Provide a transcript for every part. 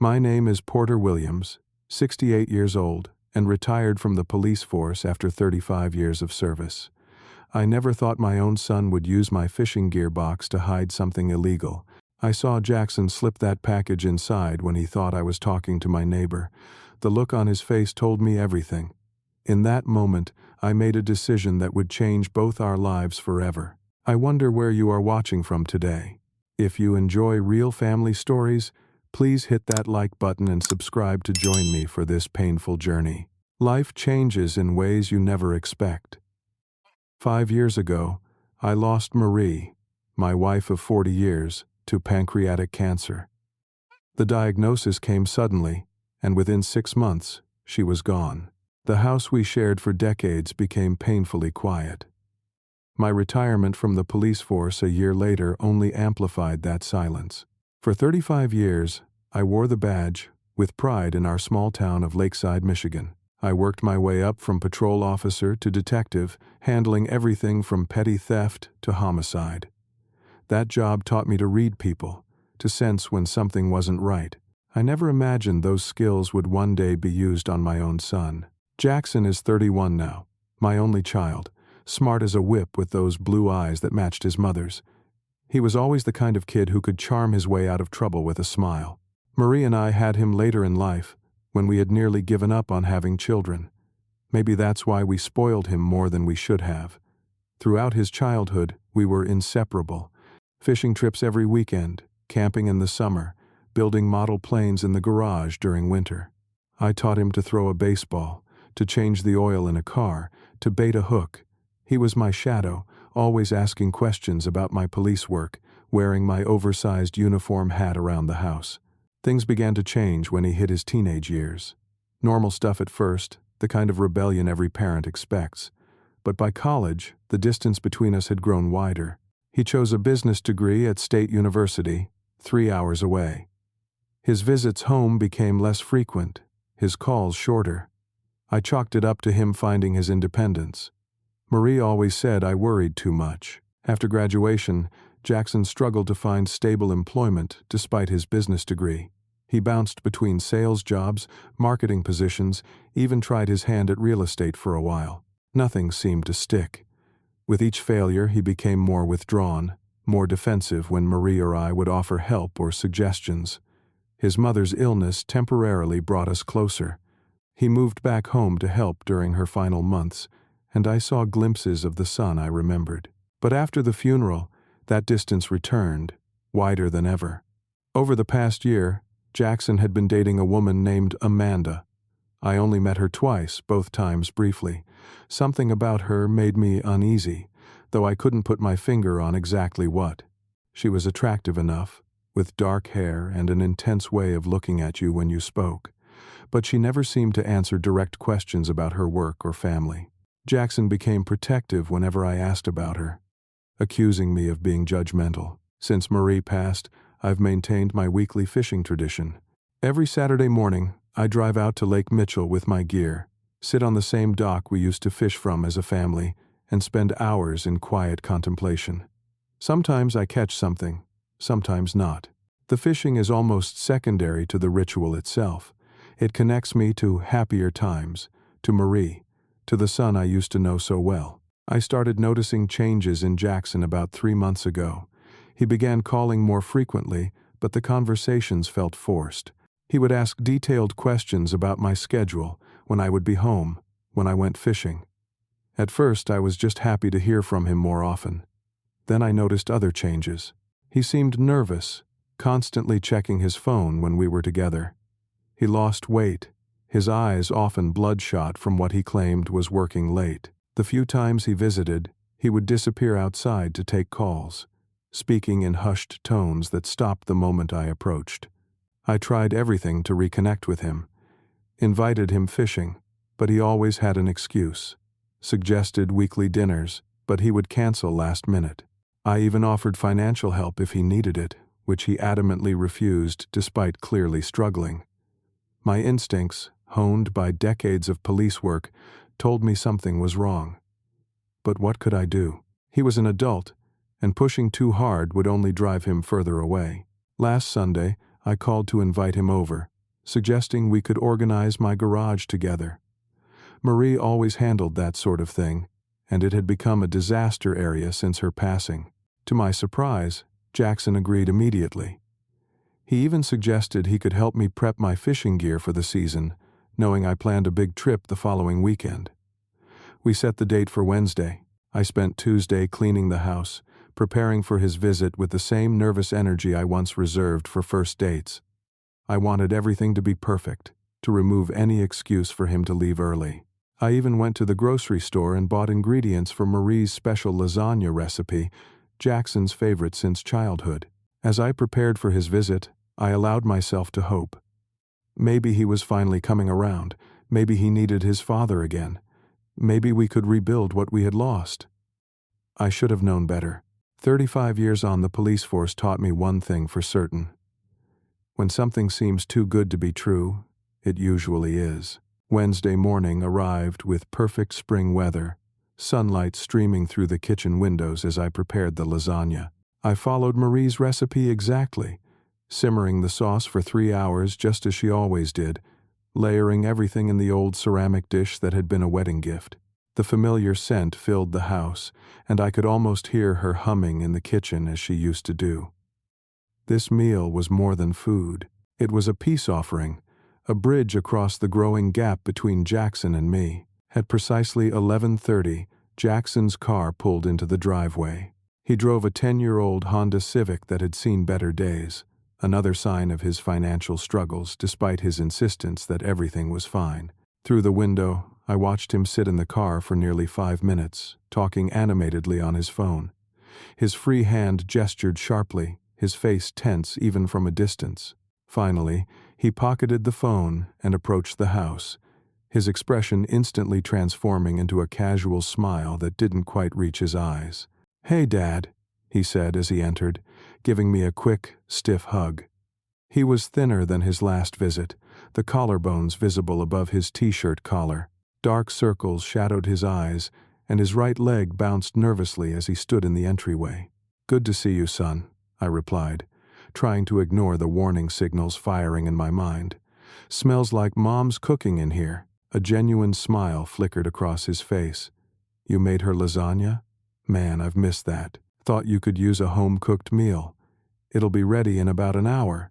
My name is Porter Williams, 68 years old, and retired from the police force after 35 years of service. I never thought my own son would use my fishing gear box to hide something illegal. I saw Jackson slip that package inside when he thought I was talking to my neighbor. The look on his face told me everything. In that moment, I made a decision that would change both our lives forever. I wonder where you are watching from today. If you enjoy real family stories, please hit that like button and subscribe to join me for this painful journey. Life changes in ways you never expect. 5 years ago, I lost Marie, my wife of 40 years, to pancreatic cancer. The diagnosis came suddenly, and within 6 months, she was gone. The house we shared for decades became painfully quiet. My retirement from the police force a year later only amplified that silence. For 35 years, I wore the badge with pride in our small town of Lakeside, Michigan. I worked my way up from patrol officer to detective, handling everything from petty theft to homicide. That job taught me to read people, to sense when something wasn't right. I never imagined those skills would one day be used on my own son. Jackson is 31 now, my only child, smart as a whip with those blue eyes that matched his mother's. He was always the kind of kid who could charm his way out of trouble with a smile. Marie and I had him later in life, when we had nearly given up on having children. Maybe that's why we spoiled him more than we should have. Throughout his childhood, we were inseparable. Fishing trips every weekend, camping in the summer, building model planes in the garage during winter. I taught him to throw a baseball, to change the oil in a car, to bait a hook. He was my shadow, always asking questions about my police work, wearing my oversized uniform hat around the house. Things began to change when he hit his teenage years. Normal stuff at first, the kind of rebellion every parent expects. But by college, the distance between us had grown wider. He chose a business degree at State University, 3 hours away. His visits home became less frequent, his calls shorter. I chalked it up to him finding his independence. Marie always said I worried too much. After graduation, Jackson struggled to find stable employment despite his business degree. He bounced between sales jobs, marketing positions, even tried his hand at real estate for a while. Nothing seemed to stick. With each failure, he became more withdrawn, more defensive when Marie or I would offer help or suggestions. His mother's illness temporarily brought us closer. He moved back home to help during her final months, and I saw glimpses of the son I remembered. But after the funeral, that distance returned, wider than ever. Over the past year, Jackson had been dating a woman named Amanda. I only met her twice, both times briefly. Something about her made me uneasy, though I couldn't put my finger on exactly what. She was attractive enough, with dark hair and an intense way of looking at you when you spoke, but she never seemed to answer direct questions about her work or family. Jackson became protective whenever I asked about her, accusing me of being judgmental. Since Marie passed, I've maintained my weekly fishing tradition. Every Saturday morning, I drive out to Lake Mitchell with my gear, sit on the same dock we used to fish from as a family, and spend hours in quiet contemplation. Sometimes I catch something, sometimes not. The fishing is almost secondary to the ritual itself. It connects me to happier times, to Marie, to the son I used to know so well. I started noticing changes in Jackson about 3 months ago. He began calling more frequently, but the conversations felt forced. He would ask detailed questions about my schedule, when I would be home, when I went fishing. At first, I was just happy to hear from him more often. Then I noticed other changes. He seemed nervous, constantly checking his phone when we were together. He lost weight, his eyes often bloodshot from what he claimed was working late. The few times he visited, he would disappear outside to take calls, speaking in hushed tones that stopped the moment I approached. I tried everything to reconnect with him, invited him fishing, but he always had an excuse, suggested weekly dinners, but he would cancel last minute. I even offered financial help if he needed it, which he adamantly refused despite clearly struggling. My instincts, honed by decades of police work, told me something was wrong. But what could I do? He was an adult, and pushing too hard would only drive him further away. Last Sunday, I called to invite him over, suggesting we could organize my garage together. Marie always handled that sort of thing, and it had become a disaster area since her passing. To my surprise, Jackson agreed immediately. He even suggested he could help me prep my fishing gear for the season, knowing I planned a big trip the following weekend. We set the date for Wednesday. I spent Tuesday cleaning the house, preparing for his visit with the same nervous energy I once reserved for first dates. I wanted everything to be perfect, to remove any excuse for him to leave early. I even went to the grocery store and bought ingredients for Marie's special lasagna recipe, Jackson's favorite since childhood. As I prepared for his visit, I allowed myself to hope. Maybe he was finally coming around. Maybe he needed his father again. Maybe we could rebuild what we had lost. I should have known better. 35 years on the police force taught me one thing for certain. When something seems too good to be true, it usually is. Wednesday morning arrived with perfect spring weather, sunlight streaming through the kitchen windows as I prepared the lasagna. I followed Marie's recipe exactly, simmering the sauce for 3 hours just as she always did, layering everything in the old ceramic dish that had been a wedding gift. The familiar scent filled the house, and I could almost hear her humming in the kitchen as she used to do. This meal was more than food. It was a peace offering, a bridge across the growing gap between Jackson and me. At precisely 11:30, Jackson's car pulled into the driveway. He drove a 10-year-old Honda Civic that had seen better days, another sign of his financial struggles despite his insistence that everything was fine. Through the window, I watched him sit in the car for nearly 5 minutes, talking animatedly on his phone. His free hand gestured sharply, his face tense even from a distance. Finally, he pocketed the phone and approached the house, his expression instantly transforming into a casual smile that didn't quite reach his eyes. "Hey, Dad," he said as he entered, giving me a quick, stiff hug. He was thinner than his last visit, the collarbones visible above his t-shirt collar. Dark circles shadowed his eyes, and his right leg bounced nervously as he stood in the entryway. "Good to see you, son," I replied, trying to ignore the warning signals firing in my mind. "Smells like Mom's cooking in here." A genuine smile flickered across his face. "You made her lasagna? Man, I've missed that. Thought you could use a home-cooked meal. It'll be ready in about an hour.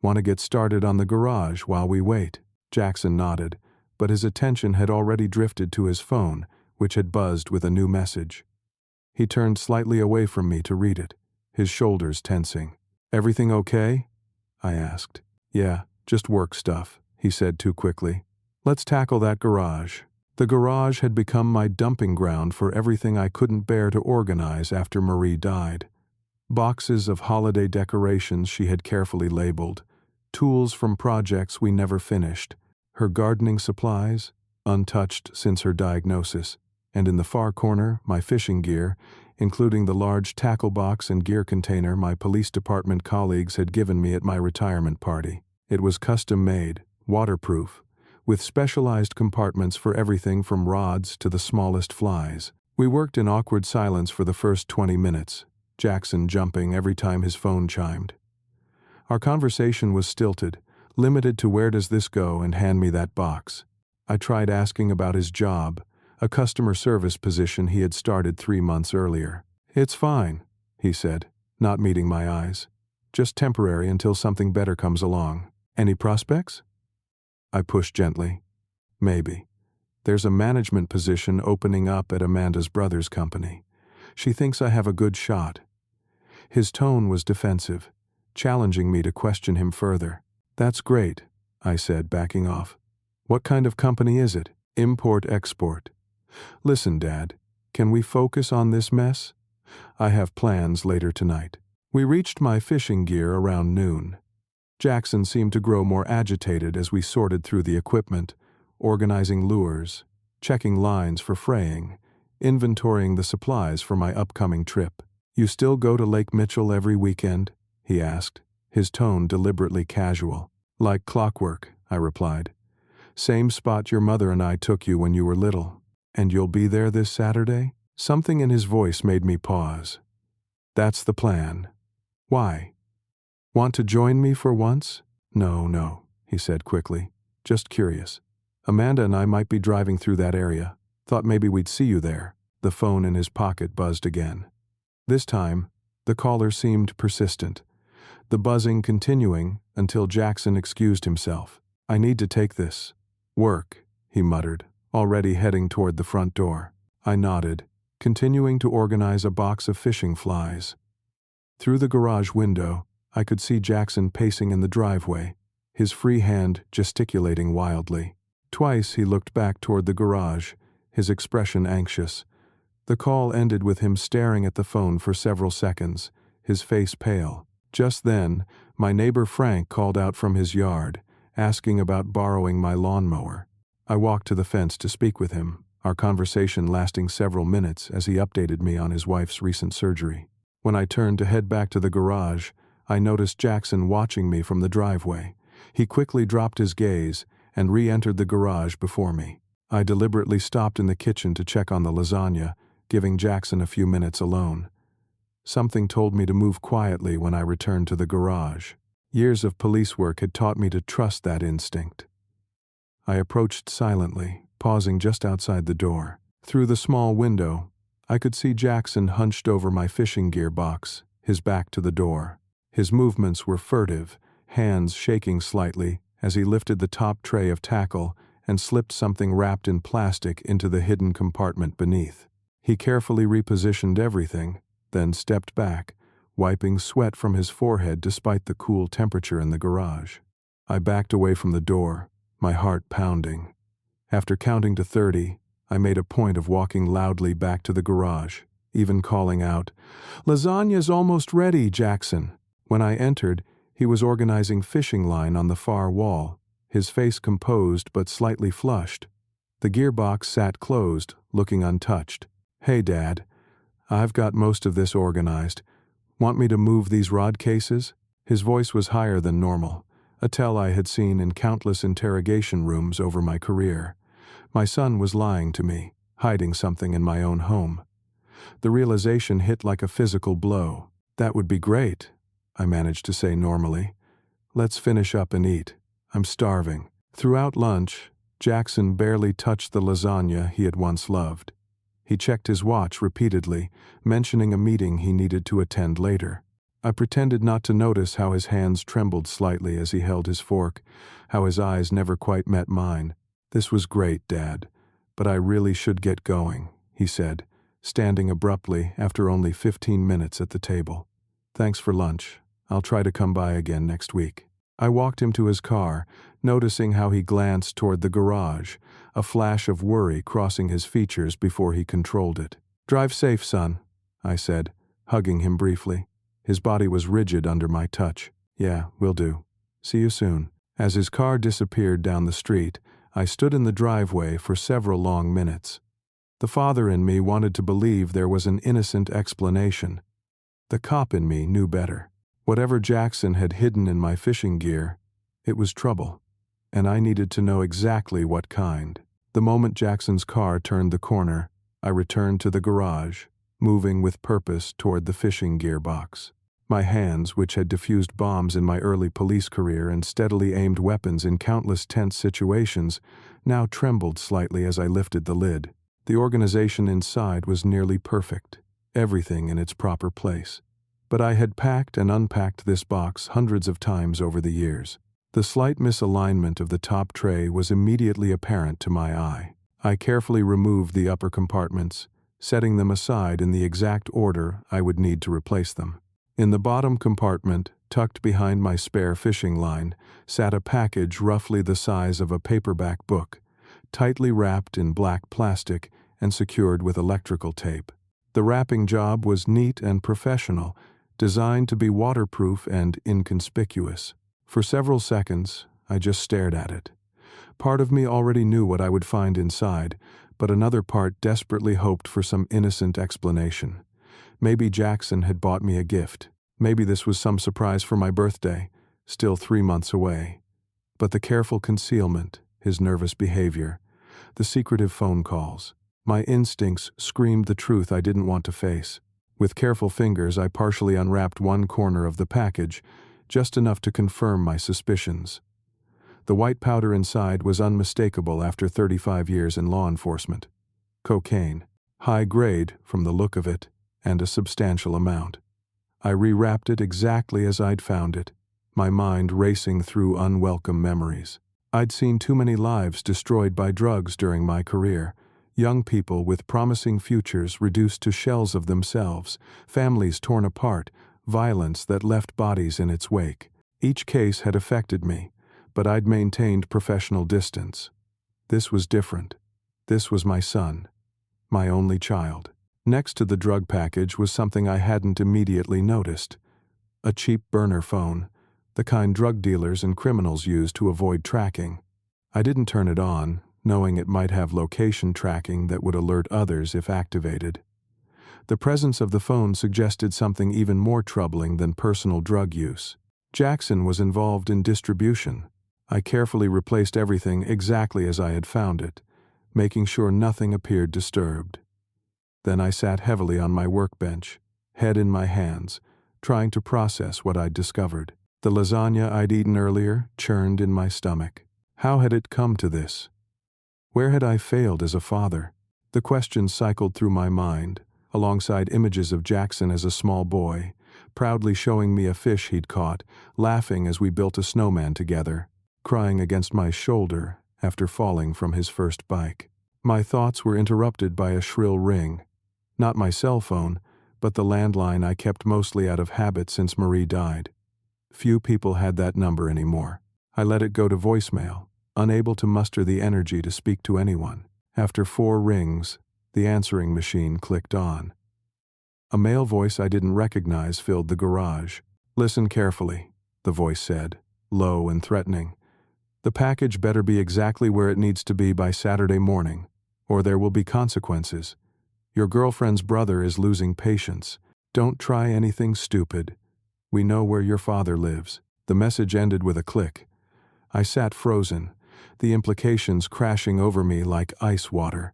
Want to get started on the garage while we wait?" Jackson nodded, but his attention had already drifted to his phone, which had buzzed with a new message. He turned slightly away from me to read it, his shoulders tensing. "Everything okay?" I asked. "Yeah, just work stuff," he said too quickly. "Let's tackle that garage." The garage had become my dumping ground for everything I couldn't bear to organize after Marie died. Boxes of holiday decorations she had carefully labeled, tools from projects we never finished, her gardening supplies, untouched since her diagnosis, and in the far corner, my fishing gear, including the large tackle box and gear container my police department colleagues had given me at my retirement party. It was custom-made, waterproof, with specialized compartments for everything from rods to the smallest flies. We worked in awkward silence for the first 20 minutes, Jackson jumping every time his phone chimed. Our conversation was stilted, limited to "where does this go and hand me that box." I tried asking about his job, a customer service position he had started 3 months earlier. "It's fine," he said, not meeting my eyes. "Just temporary until something better comes along. Any prospects?" I pushed gently. "Maybe. There's a management position opening up at Amanda's brother's company. She thinks I have a good shot." His tone was defensive, challenging me to question him further. "That's great," I said, backing off. "What kind of company is it? Import-export?" "Listen, Dad, can we focus on this mess? I have plans later tonight." We reached my fishing gear around noon. Jackson seemed to grow more agitated as we sorted through the equipment, organizing lures, checking lines for fraying, inventorying the supplies for my upcoming trip. "You still go to Lake Mitchell every weekend?" he asked, his tone deliberately casual. "Like clockwork," I replied. "Same spot your mother and I took you when you were little. And you'll be there this Saturday?" Something in his voice made me pause. "That's the plan." "Why? Want to join me for once?" No, he said quickly. Just curious. Amanda and I might be driving through that area. Thought maybe we'd see you there. The phone in his pocket buzzed again. This time, the caller seemed persistent, the buzzing continuing until Jackson excused himself. I need to take this. Work, he muttered, already heading toward the front door. I nodded, continuing to organize a box of fishing flies. Through the garage window, I could see Jackson pacing in the driveway, his free hand gesticulating wildly. Twice he looked back toward the garage, his expression anxious. The call ended with him staring at the phone for several seconds, his face pale. Just then, my neighbor Frank called out from his yard, asking about borrowing my lawnmower. I walked to the fence to speak with him, our conversation lasting several minutes as he updated me on his wife's recent surgery. When I turned to head back to the garage, I noticed Jackson watching me from the driveway. He quickly dropped his gaze and re-entered the garage before me. I deliberately stopped in the kitchen to check on the lasagna, giving Jackson a few minutes alone. Something told me to move quietly when I returned to the garage. Years of police work had taught me to trust that instinct. I approached silently, pausing just outside the door. Through the small window, I could see Jackson hunched over my fishing gear box, his back to the door. His movements were furtive, hands shaking slightly as he lifted the top tray of tackle and slipped something wrapped in plastic into the hidden compartment beneath. He carefully repositioned everything, then stepped back, wiping sweat from his forehead despite the cool temperature in the garage. I backed away from the door, my heart pounding. After counting to 30, I made a point of walking loudly back to the garage, even calling out, "Lasagna's almost ready, Jackson." When I entered, he was organizing fishing line on the far wall, his face composed but slightly flushed. The gearbox sat closed, looking untouched. "Hey, Dad, I've got most of this organized. Want me to move these rod cases?" His voice was higher than normal, a tell I had seen in countless interrogation rooms over my career. My son was lying to me, hiding something in my own home. The realization hit like a physical blow. "That would be great," I managed to say normally. "Let's finish up and eat. I'm starving." Throughout lunch, Jackson barely touched the lasagna he had once loved. He checked his watch repeatedly, mentioning a meeting he needed to attend later. I pretended not to notice how his hands trembled slightly as he held his fork, how his eyes never quite met mine. "This was great, Dad, but I really should get going," he said, standing abruptly after only 15 minutes at the table. "Thanks for lunch. I'll try to come by again next week." I walked him to his car, noticing how he glanced toward the garage, a flash of worry crossing his features before he controlled it. "Drive safe, son," I said, hugging him briefly. His body was rigid under my touch. "Yeah, will do. See you soon." As his car disappeared down the street, I stood in the driveway for several long minutes. The father in me wanted to believe there was an innocent explanation. The cop in me knew better. Whatever Jackson had hidden in my fishing gear, it was trouble, and I needed to know exactly what kind. The moment Jackson's car turned the corner, I returned to the garage, moving with purpose toward the fishing gear box. My hands, which had diffused bombs in my early police career and steadily aimed weapons in countless tense situations, now trembled slightly as I lifted the lid. The organization inside was nearly perfect, everything in its proper place. But I had packed and unpacked this box hundreds of times over the years. The slight misalignment of the top tray was immediately apparent to my eye. I carefully removed the upper compartments, setting them aside in the exact order I would need to replace them. In the bottom compartment, tucked behind my spare fishing line, sat a package roughly the size of a paperback book, tightly wrapped in black plastic and secured with electrical tape. The wrapping job was neat and professional, designed to be waterproof and inconspicuous. For several seconds, I just stared at it. Part of me already knew what I would find inside, but another part desperately hoped for some innocent explanation. Maybe Jackson had bought me a gift. Maybe this was some surprise for my birthday, still 3 months away. But the careful concealment, his nervous behavior, the secretive phone calls, my instincts screamed the truth I didn't want to face. With careful fingers, I partially unwrapped one corner of the package, just enough to confirm my suspicions. The white powder inside was unmistakable after 35 years in law enforcement. Cocaine. High grade, from the look of it, and a substantial amount. I rewrapped it exactly as I'd found it, my mind racing through unwelcome memories. I'd seen too many lives destroyed by drugs during my career. Young people with promising futures reduced to shells of themselves, families torn apart, violence that left bodies in its wake. Each case had affected me, but I'd maintained professional distance. This was different. This was my son, my only child. Next to the drug package was something I hadn't immediately noticed. A cheap burner phone, the kind drug dealers and criminals use to avoid tracking. I didn't turn it on, knowing it might have location tracking that would alert others if activated. The presence of the phone suggested something even more troubling than personal drug use. Jackson was involved in distribution. I carefully replaced everything exactly as I had found it, making sure nothing appeared disturbed. Then I sat heavily on my workbench, head in my hands, trying to process what I'd discovered. The lasagna I'd eaten earlier churned in my stomach. How had it come to this? Where had I failed as a father? The questions cycled through my mind, alongside images of Jackson as a small boy, proudly showing me a fish he'd caught, laughing as we built a snowman together, crying against my shoulder after falling from his first bike. My thoughts were interrupted by a shrill ring. Not my cell phone, but the landline I kept mostly out of habit since Marie died. Few people had that number anymore. I let it go to voicemail, unable to muster the energy to speak to anyone. After 4 rings, the answering machine clicked on. A male voice I didn't recognize filled the garage. "Listen carefully," the voice said, low and threatening. "The package better be exactly where it needs to be by Saturday morning, or there will be consequences. Your girlfriend's brother is losing patience. Don't try anything stupid. We know where your father lives." The message ended with a click. I sat frozen, the implications crashing over me like ice water.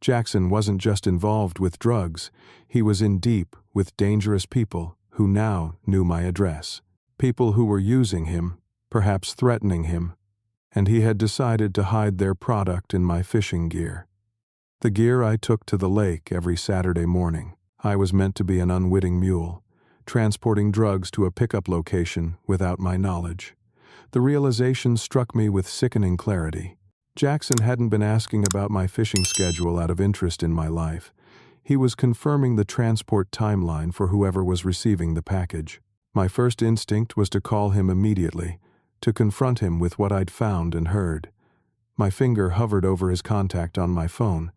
Jackson wasn't just involved with drugs, he was in deep with dangerous people who now knew my address. People who were using him, perhaps threatening him, and he had decided to hide their product in my fishing gear. The gear I took to the lake every Saturday morning. I was meant to be an unwitting mule, transporting drugs to a pickup location without my knowledge. The realization struck me with sickening clarity. Jackson hadn't been asking about my fishing schedule out of interest in my life. He was confirming the transport timeline for whoever was receiving the package. My first instinct was to call him immediately, to confront him with what I'd found and heard. My finger hovered over his contact on my phone,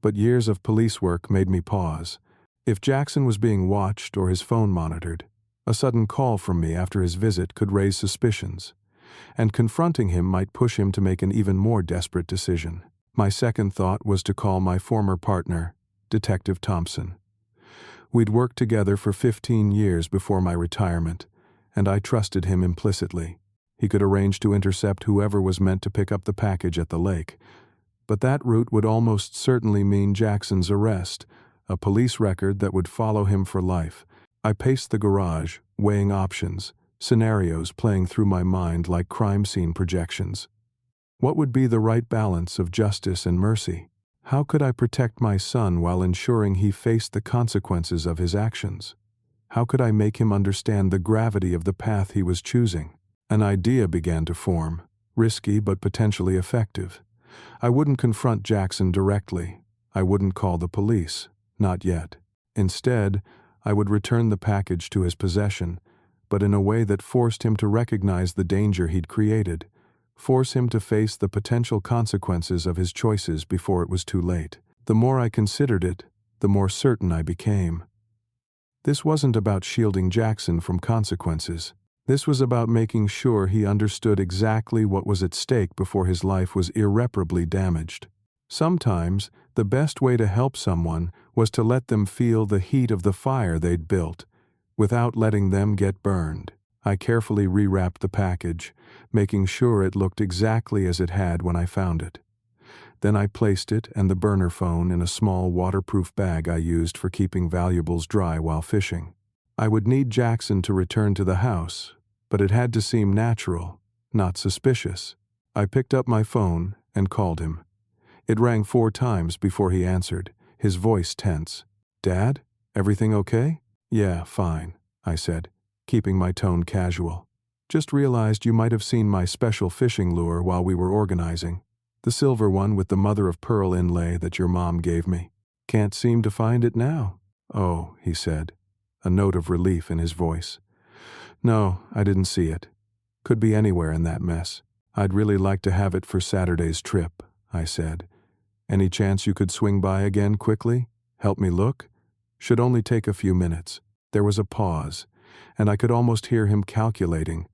but years of police work made me pause. If Jackson was being watched or his phone monitored, a sudden call from me after his visit could raise suspicions, and confronting him might push him to make an even more desperate decision. My second thought was to call my former partner, Detective Thompson. We'd worked together for 15 years before my retirement, and I trusted him implicitly. He could arrange to intercept whoever was meant to pick up the package at the lake. But that route would almost certainly mean Jackson's arrest, a police record that would follow him for life. I paced the garage, weighing options, scenarios playing through my mind like crime scene projections. What would be the right balance of justice and mercy? How could I protect my son while ensuring he faced the consequences of his actions? How could I make him understand the gravity of the path he was choosing? An idea began to form, risky but potentially effective. I wouldn't confront Jackson directly. I wouldn't call the police. Not yet. Instead, I would return the package to his possession, but in a way that forced him to recognize the danger he'd created, force him to face the potential consequences of his choices before it was too late. The more I considered it, the more certain I became. This wasn't about shielding Jackson from consequences. This was about making sure he understood exactly what was at stake before his life was irreparably damaged. Sometimes, the best way to help someone was to let them feel the heat of the fire they'd built, without letting them get burned. I carefully rewrapped the package, making sure it looked exactly as it had when I found it. Then I placed it and the burner phone in a small waterproof bag I used for keeping valuables dry while fishing. I would need Jackson to return to the house, but it had to seem natural, not suspicious. I picked up my phone and called him. It rang 4 times before he answered, his voice tense. "Dad? Everything okay?" "Yeah, fine," I said, keeping my tone casual. "Just realized you might have seen my special fishing lure while we were organizing. The silver one with the mother-of-pearl inlay that your mom gave me. Can't seem to find it now." "Oh," he said, a note of relief in his voice. "No, I didn't see it. Could be anywhere in that mess. I'd really like to have it for Saturday's trip," I said. "Any chance you could swing by again quickly? Help me look? Should only take a few minutes." There was a pause, and I could almost hear him calculating,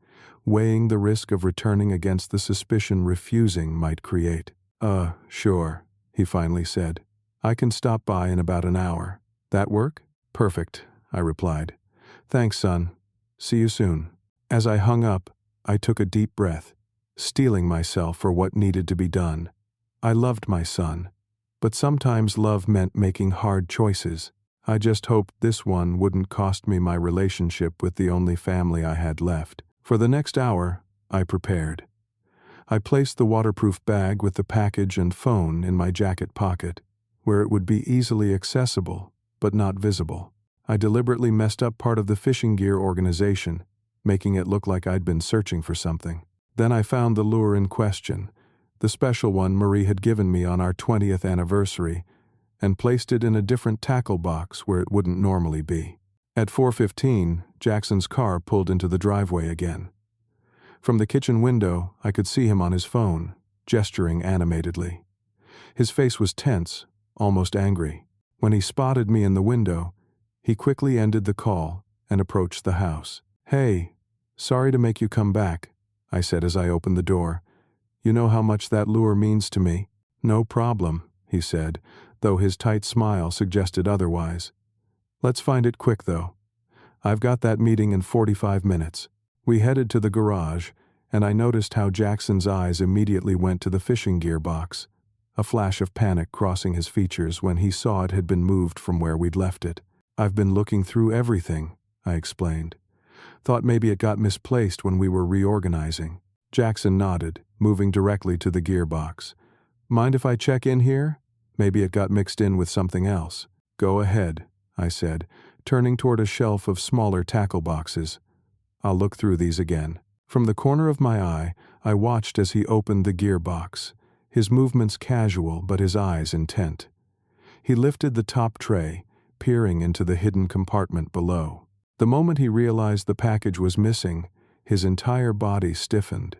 weighing the risk of returning against the suspicion refusing might create. Sure," he finally said. "I can stop by in about an hour. That work?" "Perfect," I replied. "Thanks, son. See you soon." As I hung up, I took a deep breath, steeling myself for what needed to be done. I loved my son, but sometimes love meant making hard choices. I just hoped this one wouldn't cost me my relationship with the only family I had left. For the next hour, I prepared. I placed the waterproof bag with the package and phone in my jacket pocket, where it would be easily accessible, but not visible. I deliberately messed up part of the fishing gear organization, making it look like I'd been searching for something. Then I found the lure in question, the special one Marie had given me on our 20th anniversary, and placed it in a different tackle box where it wouldn't normally be. At 4:15, Jackson's car pulled into the driveway again. From the kitchen window, I could see him on his phone, gesturing animatedly. His face was tense, almost angry. When he spotted me in the window, he quickly ended the call and approached the house. "Hey, sorry to make you come back," I said as I opened the door. "You know how much that lure means to me." "No problem," he said, though his tight smile suggested otherwise. "Let's find it quick, though. I've got that meeting in 45 minutes. We headed to the garage, and I noticed how Jackson's eyes immediately went to the fishing gear box, a flash of panic crossing his features when he saw it had been moved from where we'd left it. "I've been looking through everything," I explained. "Thought maybe it got misplaced when we were reorganizing." Jackson nodded, moving directly to the gearbox. "Mind if I check in here? Maybe it got mixed in with something else." "Go ahead," I said, turning toward a shelf of smaller tackle boxes. "I'll look through these again." From the corner of my eye, I watched as he opened the gearbox, his movements casual but his eyes intent. He lifted the top tray, peering into the hidden compartment below. The moment he realized the package was missing, his entire body stiffened.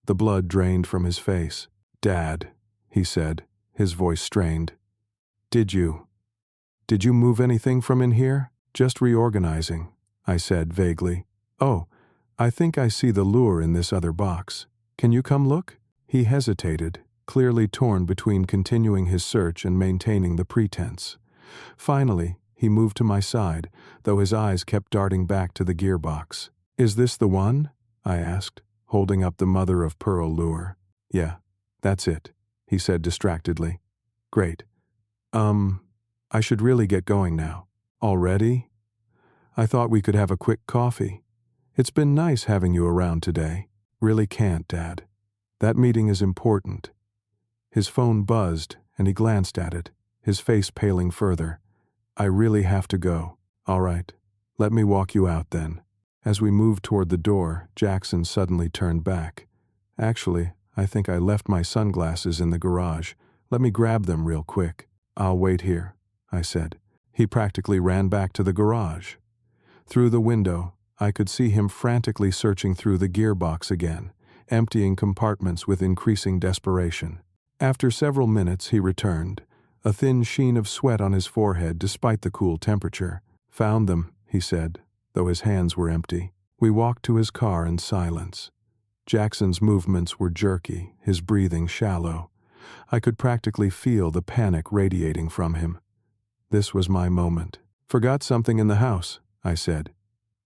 The blood drained from his face. "Dad," he said, his voice strained. Did you move anything from in here?" "Just reorganizing," I said vaguely. "Oh, I think I see the lure in this other box. Can you come look?" He hesitated, clearly torn between continuing his search and maintaining the pretense. Finally, he moved to my side, though his eyes kept darting back to the gearbox. "Is this the one?" I asked, holding up the mother-of-pearl lure. "Yeah, that's it," he said distractedly. "Great. I should really get going now." "Already? I thought we could have a quick coffee. It's been nice having you around today." "Really can't, Dad. That meeting is important." His phone buzzed, and he glanced at it, his face paling further. "I really have to go." "All right. Let me walk you out then." As we moved toward the door, Jackson suddenly turned back. "Actually, I think I left my sunglasses in the garage. Let me grab them real quick." "I'll wait here," I said. He practically ran back to the garage. Through the window, I could see him frantically searching through the gearbox again, emptying compartments with increasing desperation. After several minutes, he returned, a thin sheen of sweat on his forehead despite the cool temperature. "Found them," he said, though his hands were empty. We walked to his car in silence. Jackson's movements were jerky, his breathing shallow. I could practically feel the panic radiating from him. This was my moment. "Forgot something in the house," I said.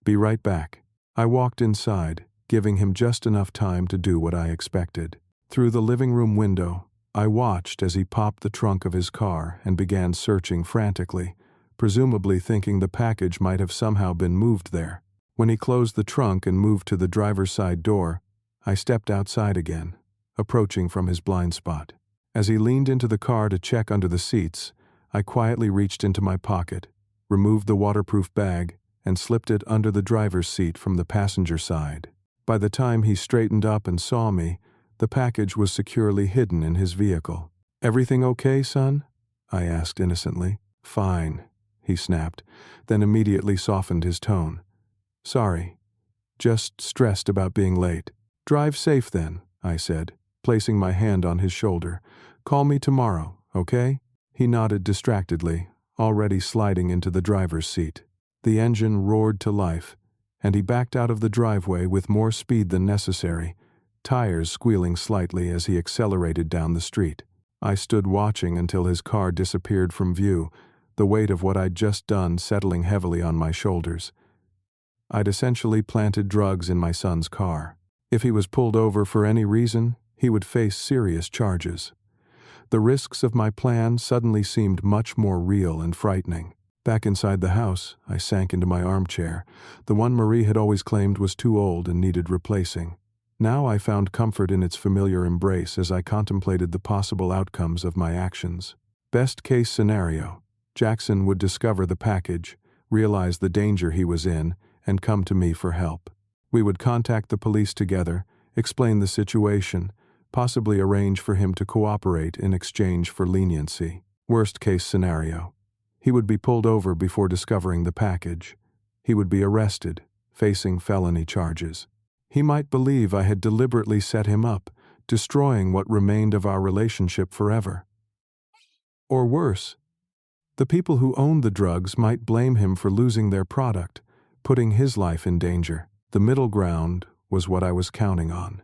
"Be right back." I walked inside, giving him just enough time to do what I expected. Through the living room window, I watched as he popped the trunk of his car and began searching frantically, presumably thinking the package might have somehow been moved there. When he closed the trunk and moved to the driver's side door, I stepped outside again, approaching from his blind spot. As he leaned into the car to check under the seats, I quietly reached into my pocket, removed the waterproof bag, and slipped it under the driver's seat from the passenger side. By the time he straightened up and saw me, the package was securely hidden in his vehicle. "Everything okay, son?" I asked innocently. "Fine," he snapped, then immediately softened his tone. "Sorry. Just stressed about being late." "Drive safe then," I said, placing my hand on his shoulder. "Call me tomorrow, okay?" He nodded distractedly, already sliding into the driver's seat. The engine roared to life, and he backed out of the driveway with more speed than necessary, tires squealing slightly as he accelerated down the street. I stood watching until his car disappeared from view, the weight of what I'd just done settling heavily on my shoulders. I'd essentially planted drugs in my son's car. If he was pulled over for any reason, he would face serious charges. The risks of my plan suddenly seemed much more real and frightening. Back inside the house, I sank into my armchair, the one Marie had always claimed was too old and needed replacing. Now I found comfort in its familiar embrace as I contemplated the possible outcomes of my actions. Best case scenario, Jackson would discover the package, realize the danger he was in, and come to me for help. We would contact the police together, explain the situation, possibly arrange for him to cooperate in exchange for leniency. Worst case scenario, he would be pulled over before discovering the package. He would be arrested, facing felony charges. He might believe I had deliberately set him up, destroying what remained of our relationship forever. Or worse, the people who owned the drugs might blame him for losing their product, putting his life in danger. The middle ground was what I was counting on.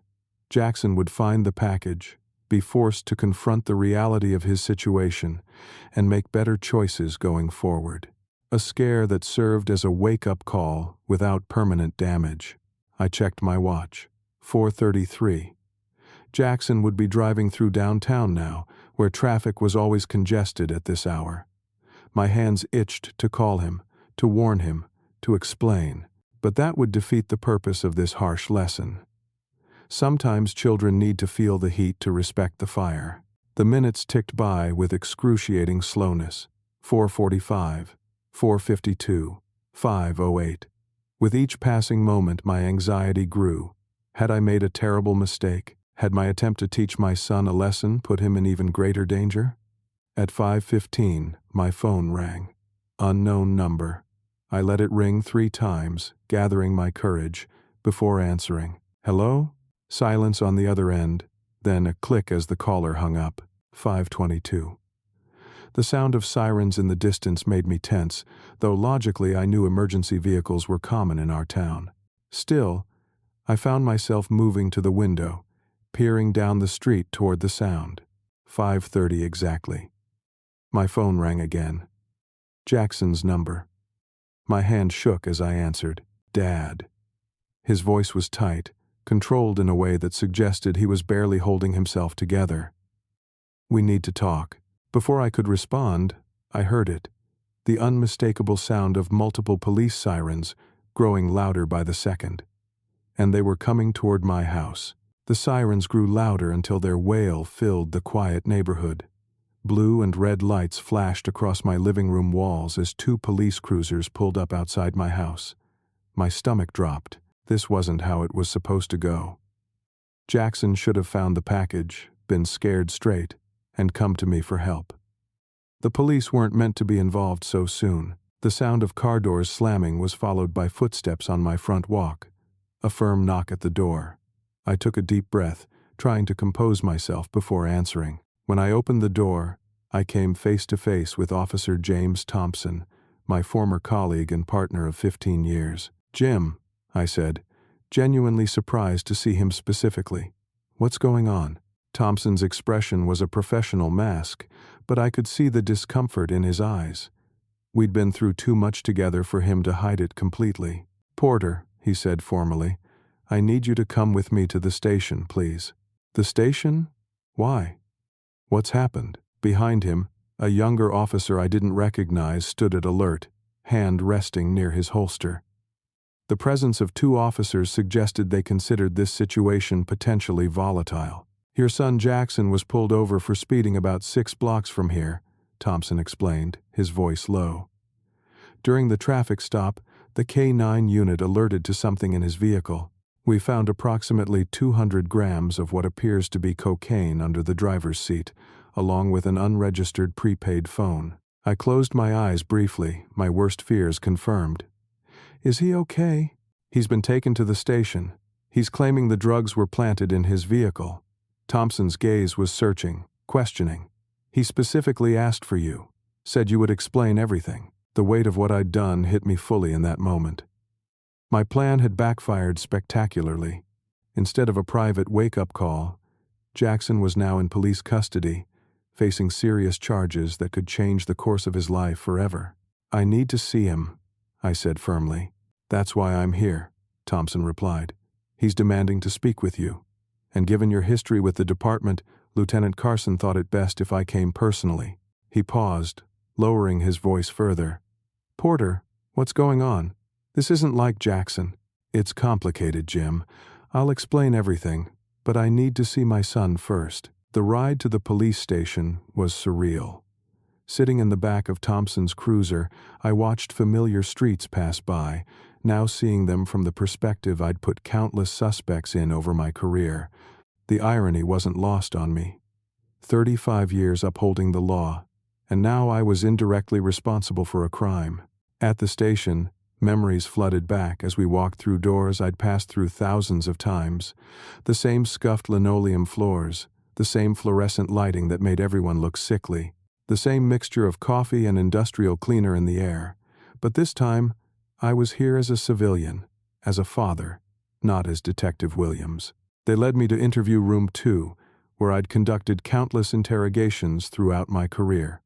Jackson would find the package, be forced to confront the reality of his situation, and make better choices going forward. A scare that served as a wake-up call without permanent damage. I checked my watch. 4:33. Jackson would be driving through downtown now, where traffic was always congested at this hour. My hands itched to call him, to warn him, to explain, but that would defeat the purpose of this harsh lesson. Sometimes children need to feel the heat to respect the fire. The minutes ticked by with excruciating slowness. 4:45, 4:52, 5:08. With each passing moment, my anxiety grew. Had I made a terrible mistake? Had my attempt to teach my son a lesson put him in even greater danger? At 5:15, my phone rang. Unknown number. I let it ring 3 times, gathering my courage, before answering. "Hello?" Silence on the other end, then a click as the caller hung up. 5:22. The sound of sirens in the distance made me tense, though logically I knew emergency vehicles were common in our town. Still, I found myself moving to the window, peering down the street toward the sound. 5:30 exactly. My phone rang again. Jackson's number. My hand shook as I answered. "Dad." His voice was tight, controlled in a way that suggested he was barely holding himself together. "We need to talk." Before I could respond, I heard it. The unmistakable sound of multiple police sirens, growing louder by the second. And they were coming toward my house. The sirens grew louder until their wail filled the quiet neighborhood. Blue and red lights flashed across my living room walls as 2 police cruisers pulled up outside my house. My stomach dropped. This wasn't how it was supposed to go. Jackson should have found the package, been scared straight, and come to me for help. The police weren't meant to be involved so soon. The sound of car doors slamming was followed by footsteps on my front walk. A firm knock at the door. I took a deep breath, trying to compose myself before answering. When I opened the door, I came face to face with Officer James Thompson, my former colleague and partner of 15 years. "Jim," I said, genuinely surprised to see him specifically. "What's going on?" Thompson's expression was a professional mask, but I could see the discomfort in his eyes. We'd been through too much together for him to hide it completely. "Porter," he said formally, "I need you to come with me to the station, please." "The station? Why? What's happened?" Behind him, a younger officer I didn't recognize stood at alert, hand resting near his holster. The presence of 2 officers suggested they considered this situation potentially volatile. Your son Jackson was pulled over for speeding about 6 blocks from here, Thompson explained, his voice low. During the traffic stop, the K-9 unit alerted to something in his vehicle. We found approximately 200 grams of what appears to be cocaine under the driver's seat, along with an unregistered prepaid phone. I closed my eyes briefly, my worst fears confirmed. Is he okay? He's been taken to the station. He's claiming the drugs were planted in his vehicle. Thompson's gaze was searching, questioning. He specifically asked for you, said you would explain everything. The weight of what I'd done hit me fully in that moment. My plan had backfired spectacularly. Instead of a private wake-up call, Jackson was now in police custody, facing serious charges that could change the course of his life forever. I need to see him, I said firmly. That's why I'm here, Thompson replied. He's demanding to speak with you. And given your history with the department, Lieutenant Carson thought it best if I came personally. He paused, lowering his voice further. Porter, what's going on? This isn't like Jackson. It's complicated, Jim. I'll explain everything, but I need to see my son first. The ride to the police station was surreal. Sitting in the back of Thompson's cruiser, I watched familiar streets pass by, now seeing them from the perspective I'd put countless suspects in over my career. The irony wasn't lost on me. 35 years upholding the law, and now I was indirectly responsible for a crime. At the station, memories flooded back as we walked through doors I'd passed through thousands of times. The same scuffed linoleum floors, the same fluorescent lighting that made everyone look sickly, the same mixture of coffee and industrial cleaner in the air. But this time, I was here as a civilian, as a father, not as Detective Williams. They led me to interview room 2, where I'd conducted countless interrogations throughout my career.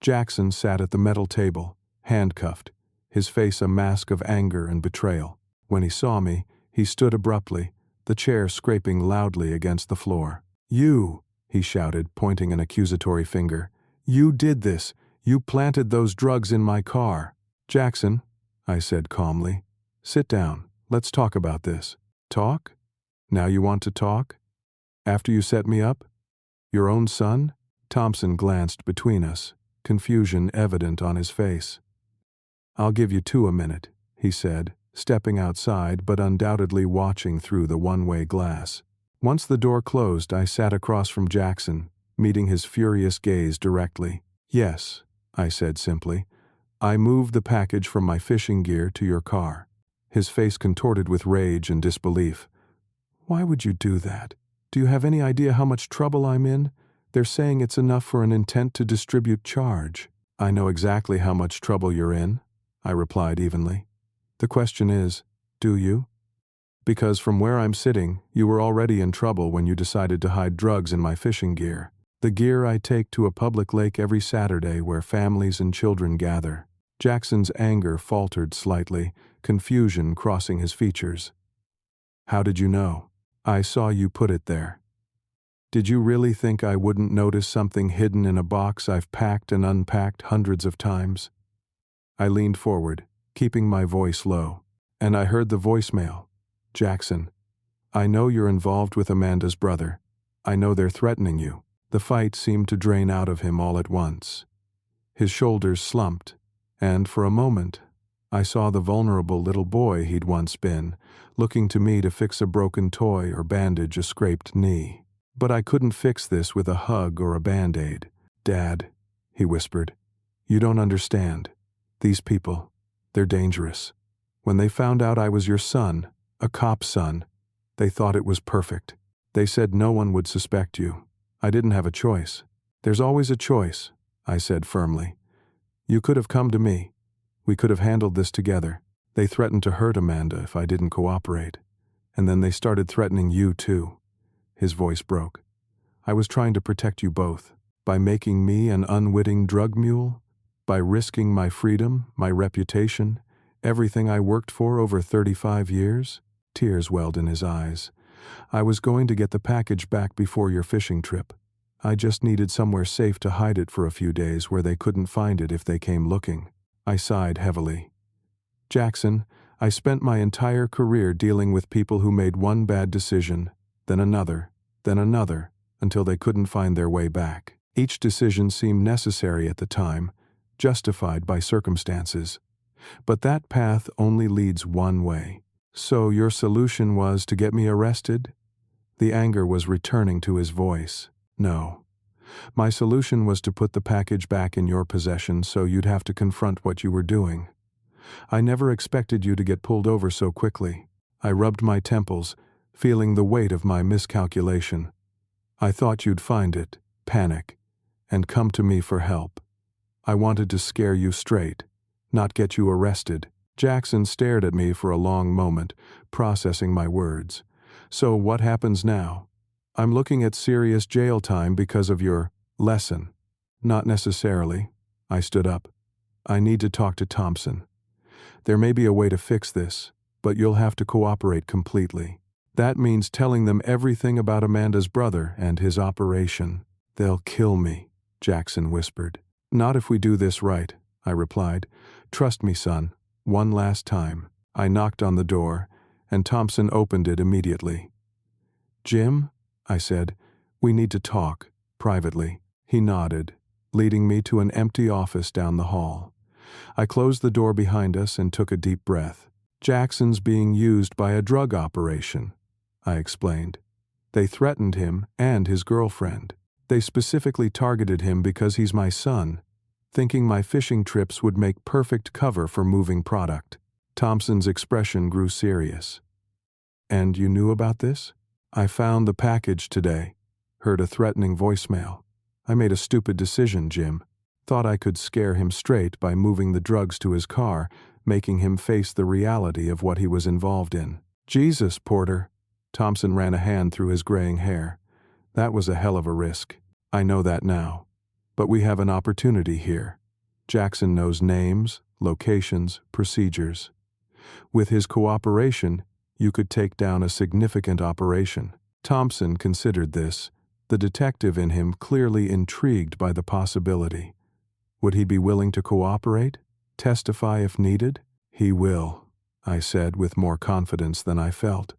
Jackson sat at the metal table, handcuffed, his face a mask of anger and betrayal. When he saw me, he stood abruptly, the chair scraping loudly against the floor. You, he shouted, pointing an accusatory finger. You did this. You planted those drugs in my car. Jackson, I said calmly, sit down. Let's talk about this. Talk? Now you want to talk? After you set me up? Your own son? Thompson glanced between us, confusion evident on his face. I'll give you 2 a minute, he said, stepping outside but undoubtedly watching through the one-way glass. Once the door closed, I sat across from Jackson, meeting his furious gaze directly. Yes, I said simply. I moved the package from my fishing gear to your car. His face contorted with rage and disbelief. Why would you do that? Do you have any idea how much trouble I'm in? They're saying it's enough for an intent to distribute charge. I know exactly how much trouble you're in, I replied evenly. The question is, do you? Because from where I'm sitting, you were already in trouble when you decided to hide drugs in my fishing gear. The gear I take to a public lake every Saturday where families and children gather. Jackson's anger faltered slightly, confusion crossing his features. How did you know? I saw you put it there. Did you really think I wouldn't notice something hidden in a box I've packed and unpacked hundreds of times? I leaned forward, keeping my voice low, and I heard the voicemail. Jackson, I know you're involved with Amanda's brother. I know they're threatening you. The fight seemed to drain out of him all at once. His shoulders slumped, and for a moment, I saw the vulnerable little boy he'd once been, looking to me to fix a broken toy or bandage a scraped knee. But I couldn't fix this with a hug or a Band-Aid. Dad, he whispered, you don't understand. These people, they're dangerous. When they found out I was your son, a cop's son, they thought it was perfect. They said no one would suspect you. I didn't have a choice. There's always a choice, I said firmly. You could have come to me. We could have handled this together. They threatened to hurt Amanda if I didn't cooperate. And then they started threatening you too. His voice broke. I was trying to protect you both. By making me an unwitting drug mule? By risking my freedom, my reputation, everything I worked for over 35 years? Tears welled in his eyes. I was going to get the package back before your fishing trip. I just needed somewhere safe to hide it for a few days where they couldn't find it if they came looking. I sighed heavily. Jackson, I spent my entire career dealing with people who made one bad decision, then another, then another, until they couldn't find their way back. Each decision seemed necessary at the time, justified by circumstances. But that path only leads one way. So your solution was to get me arrested? The anger was returning to his voice. No. My solution was to put the package back in your possession so you'd have to confront what you were doing. I never expected you to get pulled over so quickly. I rubbed my temples, feeling the weight of my miscalculation. I thought you'd find it, panic, and come to me for help. I wanted to scare you straight, not get you arrested. Jackson stared at me for a long moment, processing my words. So what happens now? I'm looking at serious jail time because of your lesson. Not necessarily. I stood up. I need to talk to Thompson. There may be a way to fix this, but you'll have to cooperate completely. That means telling them everything about Amanda's brother and his operation. They'll kill me, Jackson whispered. Not if we do this right, I replied. Trust me, son. One last time. I knocked on the door, and Thompson opened it immediately. Jim, I said, we need to talk, privately. He nodded, leading me to an empty office down the hall. I closed the door behind us and took a deep breath. Jackson's being used by a drug operation, I explained. They threatened him and his girlfriend. They specifically targeted him because he's my son, thinking my fishing trips would make perfect cover for moving product. Thompson's expression grew serious. And you knew about this? I found the package today. Heard a threatening voicemail. I made a stupid decision, Jim. Thought I could scare him straight by moving the drugs to his car, making him face the reality of what he was involved in. Jesus, Porter. Thompson ran a hand through his graying hair. That was a hell of a risk. I know that now. But we have an opportunity here. Jackson knows names, locations, procedures. With his cooperation, you could take down a significant operation. Thompson considered this, the detective in him clearly intrigued by the possibility. Would he be willing to cooperate? Testify if needed? He will, I said with more confidence than I felt.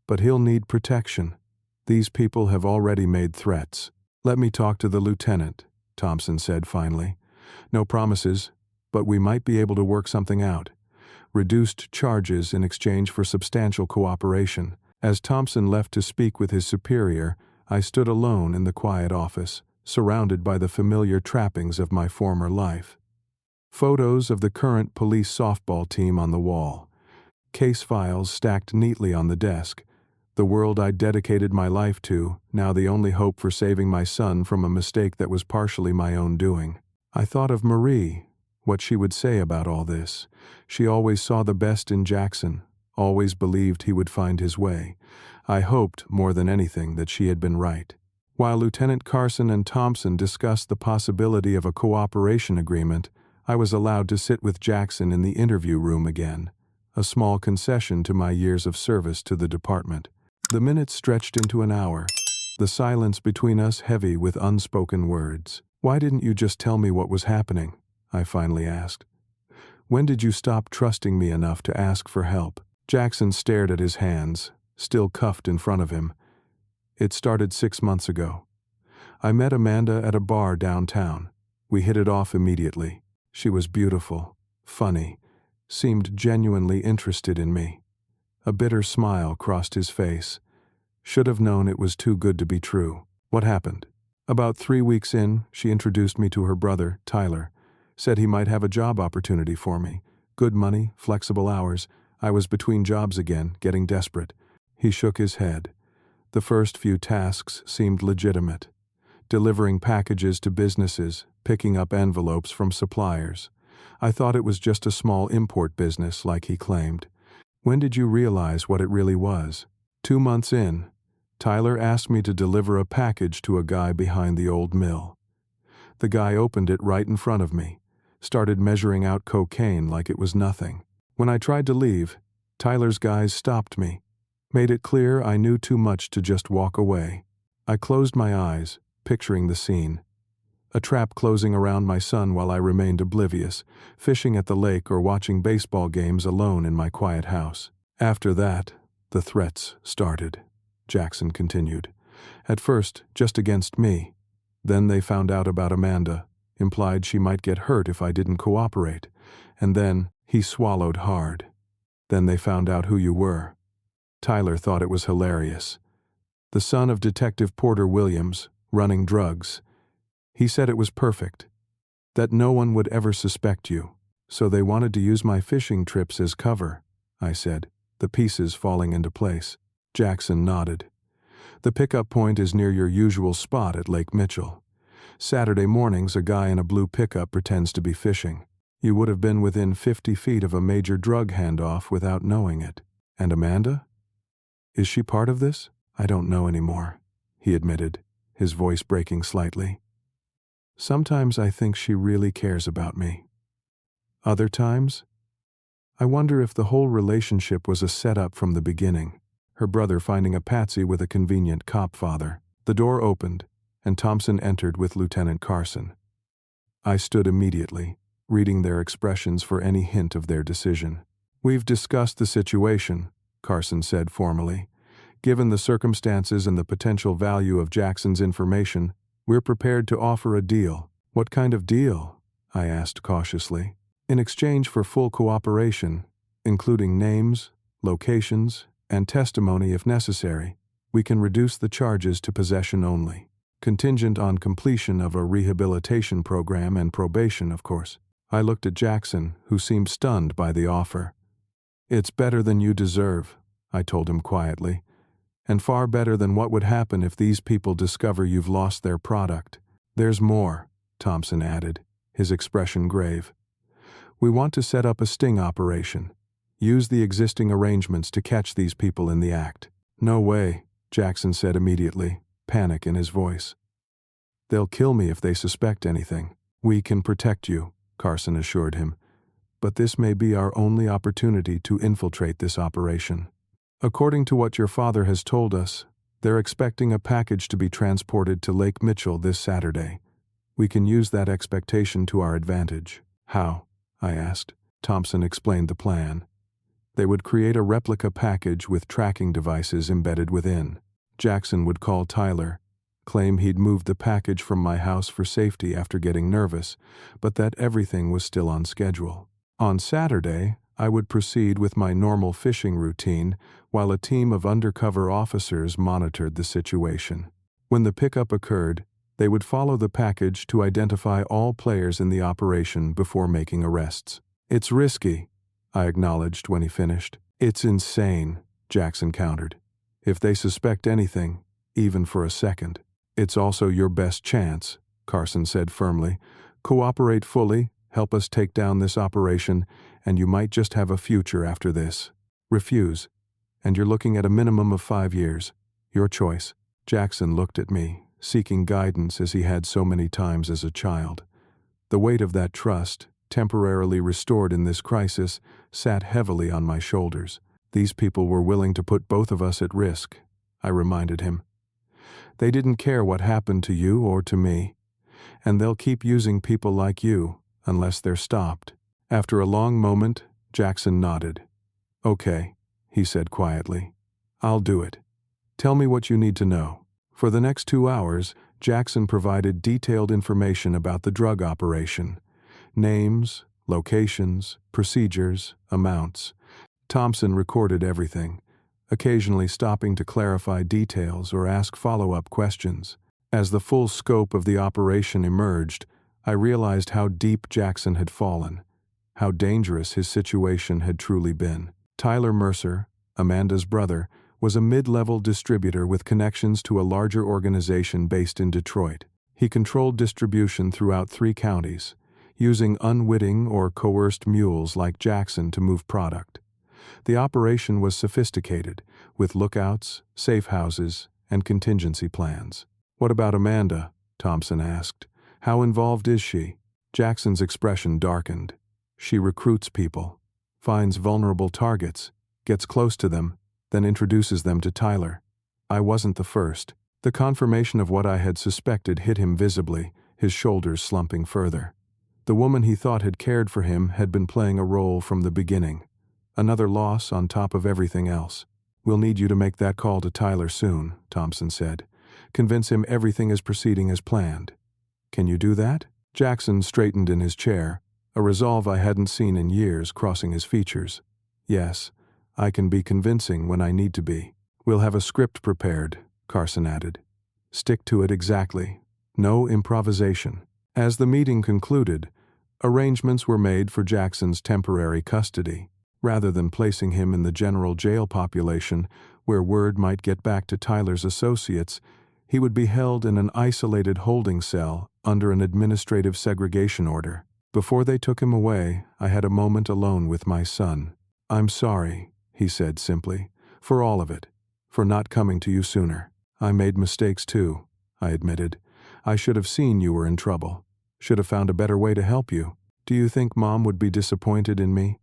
But he'll need protection. These people have already made threats. Let me talk to the lieutenant, Thompson said finally. No promises, but we might be able to work something out. Reduced charges in exchange for substantial cooperation. As Thompson left to speak with his superior, I stood alone in the quiet office, surrounded by the familiar trappings of my former life. Photos of the current police softball team on the wall. Case files stacked neatly on the desk. The world I'd dedicated my life to, now the only hope for saving my son from a mistake that was partially my own doing. I thought of Marie, what she would say about all this. She always saw the best in Jackson, always believed he would find his way. I hoped, more than anything, that she had been right. While Lieutenant Carson and Thompson discussed the possibility of a cooperation agreement, I was allowed to sit with Jackson in the interview room again, a small concession to my years of service to the department. The minutes stretched into an hour, the silence between us heavy with unspoken words. Why didn't you just tell me what was happening? I finally asked. When did you stop trusting me enough to ask for help? Jackson stared at his hands, still cuffed in front of him. It started 6 months ago. I met Amanda at a bar downtown. We hit it off immediately. She was beautiful, funny, seemed genuinely interested in me. A bitter smile crossed his face. Should have known it was too good to be true. What happened? About 3 weeks in, she introduced me to her brother, Tyler. Said he might have a job opportunity for me. Good money, flexible hours. I was between jobs again, getting desperate. He shook his head. The first few tasks seemed legitimate. Delivering packages to businesses, picking up envelopes from suppliers. I thought it was just a small import business like he claimed. When did you realize what it really was? 2 months in, Tyler asked me to deliver a package to a guy behind the old mill. The guy opened it right in front of me, started measuring out cocaine like it was nothing. When I tried to leave, Tyler's guys stopped me, made it clear I knew too much to just walk away. I closed my eyes, picturing the scene. A trap closing around my son while I remained oblivious, fishing at the lake or watching baseball games alone in my quiet house. After that, the threats started, Jackson continued. At first, just against me. Then they found out about Amanda, implied she might get hurt if I didn't cooperate. And then, he swallowed hard. Then they found out who you were. Tyler thought it was hilarious. The son of Detective Porter Williams, running drugs. He said it was perfect. That no one would ever suspect you. So they wanted to use my fishing trips as cover, I said, the pieces falling into place. Jackson nodded. The pickup point is near your usual spot at Lake Mitchell. Saturday mornings, a guy in a blue pickup pretends to be fishing. You would have been within 50 feet of a major drug handoff without knowing it. And Amanda? Is she part of this? I don't know anymore, he admitted, his voice breaking slightly. Sometimes I think she really cares about me. Other times, I wonder if the whole relationship was a setup from the beginning, her brother finding a patsy with a convenient cop father. The door opened, and Thompson entered with Lieutenant Carson. I stood immediately, reading their expressions for any hint of their decision. We've discussed the situation, Carson said formally. Given the circumstances and the potential value of Jackson's information, we're prepared to offer a deal. What kind of deal? I asked cautiously. In exchange for full cooperation, including names, locations, and testimony if necessary, we can reduce the charges to possession only. Contingent on completion of a rehabilitation program and probation, of course. I looked at Jackson, who seemed stunned by the offer. It's better than you deserve, I told him quietly, and far better than what would happen if these people discover you've lost their product. There's more, Thompson added, his expression grave. We want to set up a sting operation. Use the existing arrangements to catch these people in the act. No way, Jackson said immediately, panic in his voice. They'll kill me if they suspect anything. We can protect you, Carson assured him, but this may be our only opportunity to infiltrate this operation. According to what your father has told us, they're expecting a package to be transported to Lake Mitchell this Saturday. We can use that expectation to our advantage. How? I asked. Thompson explained the plan. They would create a replica package with tracking devices embedded within. Jackson would call Tyler, claim he'd moved the package from my house for safety after getting nervous, but that everything was still on schedule. On Saturday, I would proceed with my normal fishing routine while a team of undercover officers monitored the situation. When the pickup occurred, they would follow the package to identify all players in the operation before making arrests. It's risky, I acknowledged when he finished. It's insane, Jackson countered. If they suspect anything, even for a second. It's also your best chance, Carson said firmly. Cooperate fully, help us take down this operation, and you might just have a future after this. Refuse, and you're looking at a minimum of 5 years. Your choice. Jackson looked at me, seeking guidance as he had so many times as a child. The weight of that trust, temporarily restored in this crisis, sat heavily on my shoulders. These people were willing to put both of us at risk, I reminded him. They didn't care what happened to you or to me, and they'll keep using people like you unless they're stopped. After a long moment, Jackson nodded. Okay, he said quietly. I'll do it. Tell me what you need to know. For the next 2 hours, Jackson provided detailed information about the drug operation. Names, locations, procedures, amounts. Thompson recorded everything, occasionally stopping to clarify details or ask follow-up questions. As the full scope of the operation emerged, I realized how deep Jackson had fallen, how dangerous his situation had truly been. Tyler Mercer, Amanda's brother, was a mid-level distributor with connections to a larger organization based in Detroit. He controlled distribution throughout 3 counties, using unwitting or coerced mules like Jackson to move product. The operation was sophisticated, with lookouts, safe houses, and contingency plans. What about Amanda? Thompson asked. How involved is she? Jackson's expression darkened. She recruits people, finds vulnerable targets, gets close to them, then introduces them to Tyler. I wasn't the first. The confirmation of what I had suspected hit him visibly, his shoulders slumping further. The woman he thought had cared for him had been playing a role from the beginning. Another loss on top of everything else. We'll need you to make that call to Tyler soon, Thompson said. Convince him everything is proceeding as planned. Can you do that? Jackson straightened in his chair, a resolve I hadn't seen in years crossing his features. Yes, I can be convincing when I need to be. We'll have a script prepared, Carson added. Stick to it exactly. No improvisation. As the meeting concluded, arrangements were made for Jackson's temporary custody. Rather than placing him in the general jail population, where word might get back to Tyler's associates, he would be held in an isolated holding cell under an administrative segregation order. Before they took him away, I had a moment alone with my son. I'm sorry, he said simply, for all of it, for not coming to you sooner. I made mistakes too, I admitted. I should have seen you were in trouble. Should have found a better way to help you. Do you think Mom would be disappointed in me?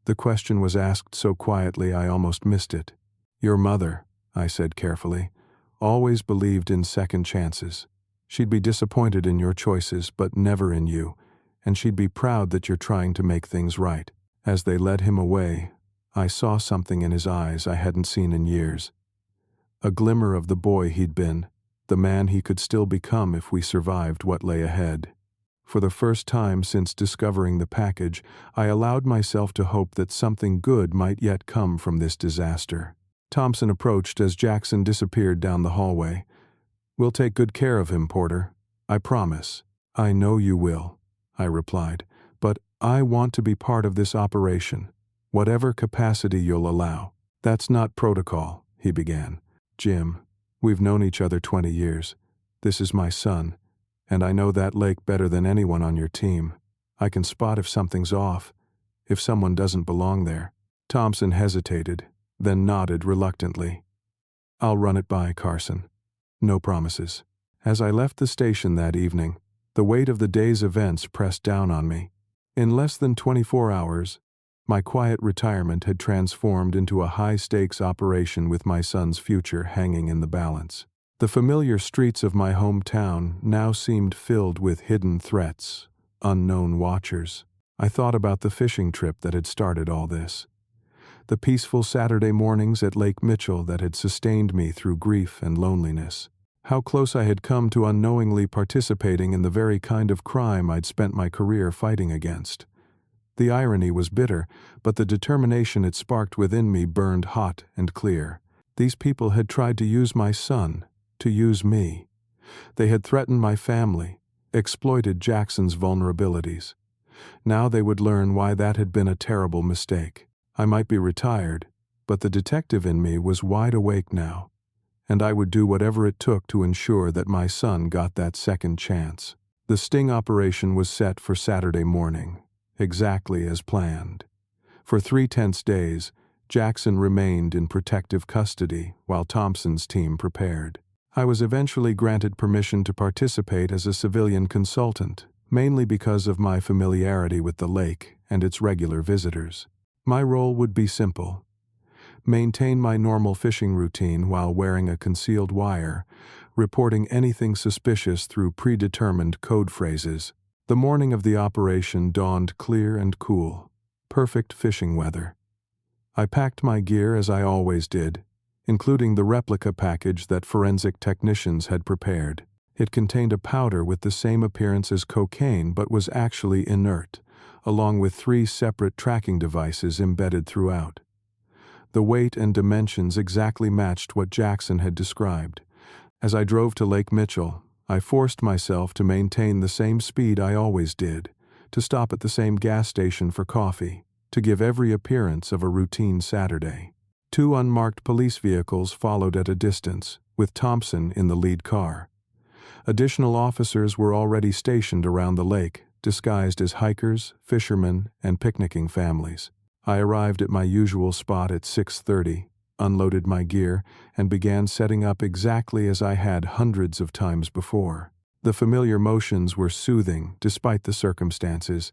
The question was asked so quietly I almost missed it. Your mother, I said carefully, always believed in second chances. She'd be disappointed in your choices, but never in you, and she'd be proud that you're trying to make things right. As they led him away, I saw something in his eyes I hadn't seen in years. A glimmer of the boy he'd been, the man he could still become if we survived what lay ahead. For the first time since discovering the package, I allowed myself to hope that something good might yet come from this disaster. Thompson approached as Jackson disappeared down the hallway. We'll take good care of him, Porter. I promise. I know you will, I replied, but I want to be part of this operation, whatever capacity you'll allow. That's not protocol, he began. Jim, we've known each other 20 years. This is my son, and I know that lake better than anyone on your team. I can spot if something's off, if someone doesn't belong there. Thompson hesitated, then nodded reluctantly. I'll run it by Carson. No promises. As I left the station that evening, the weight of the day's events pressed down on me. In less than 24 hours, my quiet retirement had transformed into a high-stakes operation with my son's future hanging in the balance. The familiar streets of my hometown now seemed filled with hidden threats, unknown watchers. I thought about the fishing trip that had started all this. The peaceful Saturday mornings at Lake Mitchell that had sustained me through grief and loneliness. How close I had come to unknowingly participating in the very kind of crime I'd spent my career fighting against. The irony was bitter, but the determination it sparked within me burned hot and clear. These people had tried to use my son, to use me. They had threatened my family, exploited Jackson's vulnerabilities. Now they would learn why that had been a terrible mistake. I might be retired, but the detective in me was wide awake now, and I would do whatever it took to ensure that my son got that second chance. The sting operation was set for Saturday morning, exactly as planned. For 3 tense days, Jackson remained in protective custody while Thompson's team prepared. I was eventually granted permission to participate as a civilian consultant, mainly because of my familiarity with the lake and its regular visitors. My role would be simple: maintain my normal fishing routine while wearing a concealed wire, reporting anything suspicious through predetermined code phrases. The morning of the operation dawned clear and cool, perfect fishing weather. I packed my gear as I always did, including the replica package that forensic technicians had prepared. It contained a powder with the same appearance as cocaine but was actually inert, along with 3 separate tracking devices embedded throughout. The weight and dimensions exactly matched what Jackson had described. As I drove to Lake Mitchell, I forced myself to maintain the same speed I always did, to stop at the same gas station for coffee, to give every appearance of a routine Saturday. 2 unmarked police vehicles followed at a distance, with Thompson in the lead car. Additional officers were already stationed around the lake, disguised as hikers, fishermen, and picnicking families. I arrived at my usual spot at 6:30, unloaded my gear, and began setting up exactly as I had hundreds of times before. The familiar motions were soothing despite the circumstances,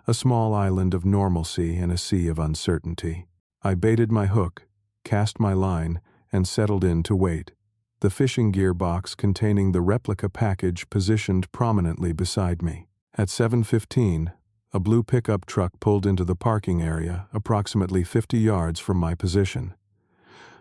a small island of normalcy in a sea of uncertainty. I baited my hook, cast my line, and settled in to wait, the fishing gear box containing the replica package positioned prominently beside me. At 7:15, a blue pickup truck pulled into the parking area approximately 50 yards from my position.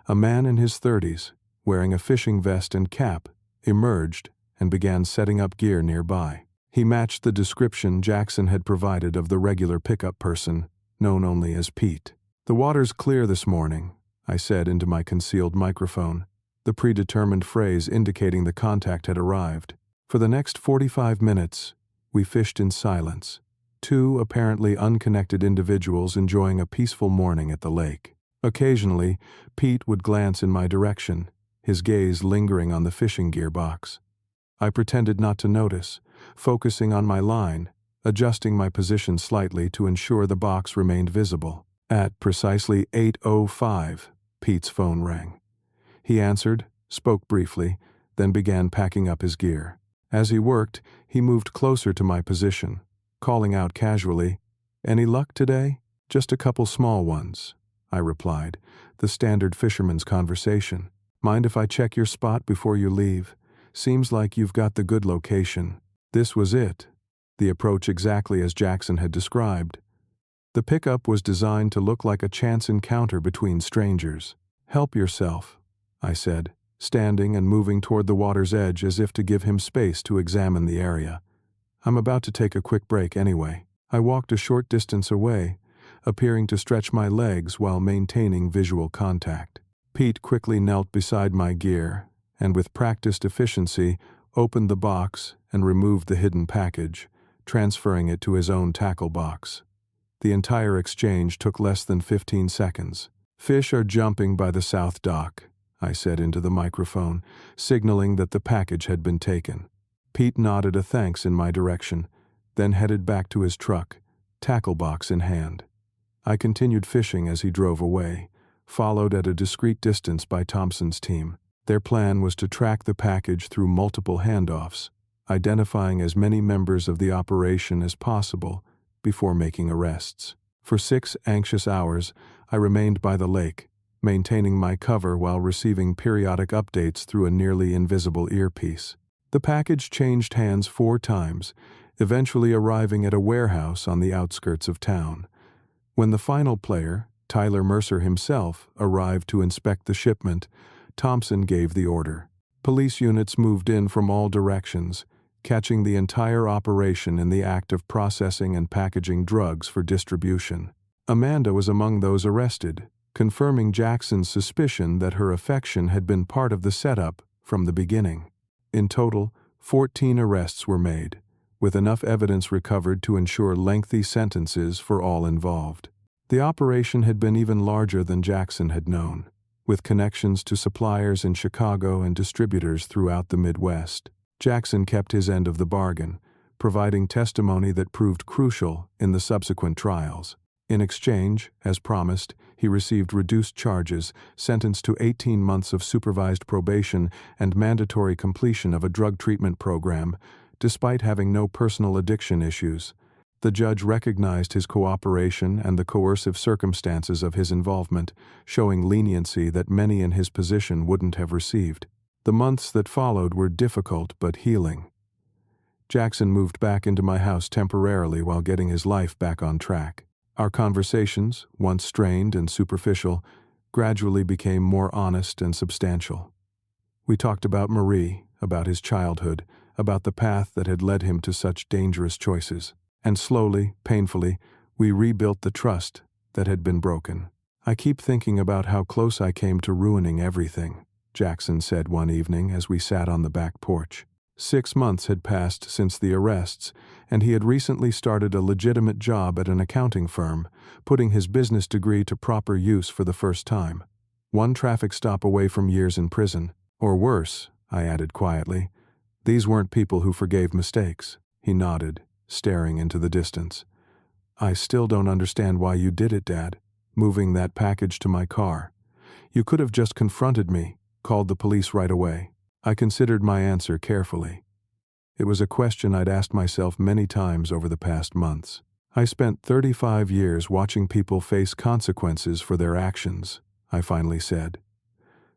A man in his 30s, wearing a fishing vest and cap, emerged, and began setting up gear nearby. He matched the description Jackson had provided of the regular pickup person, known only as Pete. "The water's clear this morning," I said into my concealed microphone, the predetermined phrase indicating the contact had arrived. For the next 45 minutes, we fished in silence, two apparently unconnected individuals enjoying a peaceful morning at the lake. Occasionally, Pete would glance in my direction, his gaze lingering on the fishing gear box. I pretended not to notice, focusing on my line, adjusting my position slightly to ensure the box remained visible. At precisely 8:05, Pete's phone rang. He answered, spoke briefly, then began packing up his gear. As he worked, he moved closer to my position, calling out casually, "Any luck today?" "Just a couple small ones," I replied, the standard fisherman's conversation. "Mind if I check your spot before you leave? Seems like you've got the good location." This was it, the approach exactly as Jackson had described. The pickup was designed to look like a chance encounter between strangers. "Help yourself," I said, standing and moving toward the water's edge as if to give him space to examine the area. "I'm about to take a quick break anyway." I walked a short distance away, appearing to stretch my legs while maintaining visual contact. Pete quickly knelt beside my gear, and with practiced efficiency, opened the box and removed the hidden package, transferring it to his own tackle box. The entire exchange took less than 15 seconds. "Fish are jumping by the south dock," I said into the microphone, signaling that the package had been taken. Pete nodded a thanks in my direction, then headed back to his truck, tackle box in hand. I continued fishing as he drove away, followed at a discreet distance by Thompson's team. Their plan was to track the package through multiple handoffs, identifying as many members of the operation as possible before making arrests. For 6 anxious hours, I remained by the lake, maintaining my cover while receiving periodic updates through a nearly invisible earpiece. The package changed hands 4 times, eventually arriving at a warehouse on the outskirts of town. When the final player, Tyler Mercer himself, arrived to inspect the shipment, Thompson gave the order. Police units moved in from all directions, catching the entire operation in the act of processing and packaging drugs for distribution. Amanda was among those arrested, confirming Jackson's suspicion that her affection had been part of the setup from the beginning. In total, 14 arrests were made, with enough evidence recovered to ensure lengthy sentences for all involved. The operation had been even larger than Jackson had known, with connections to suppliers in Chicago and distributors throughout the Midwest. Jackson kept his end of the bargain, providing testimony that proved crucial in the subsequent trials. In exchange, as promised, he received reduced charges, sentenced to 18 months of supervised probation and mandatory completion of a drug treatment program, despite having no personal addiction issues. The judge recognized his cooperation and the coercive circumstances of his involvement, showing leniency that many in his position wouldn't have received. The months that followed were difficult but healing. Jackson moved back into my house temporarily while getting his life back on track. Our conversations, once strained and superficial, gradually became more honest and substantial. We talked about Marie, about his childhood, about the path that had led him to such dangerous choices. And slowly, painfully, we rebuilt the trust that had been broken. "I keep thinking about how close I came to ruining everything," Jackson said one evening as we sat on the back porch. 6 months had passed since the arrests, and he had recently started a legitimate job at an accounting firm, putting his business degree to proper use for the first time. One traffic stop away from years in prison. Or worse, I added quietly. These weren't people who forgave mistakes. He nodded, staring into the distance. "I still don't understand why you did it, Dad, moving that package to my car. You could have just confronted me, called the police right away." I considered my answer carefully. It was a question I'd asked myself many times over the past months. "I spent 35 years watching people face consequences for their actions," I finally said.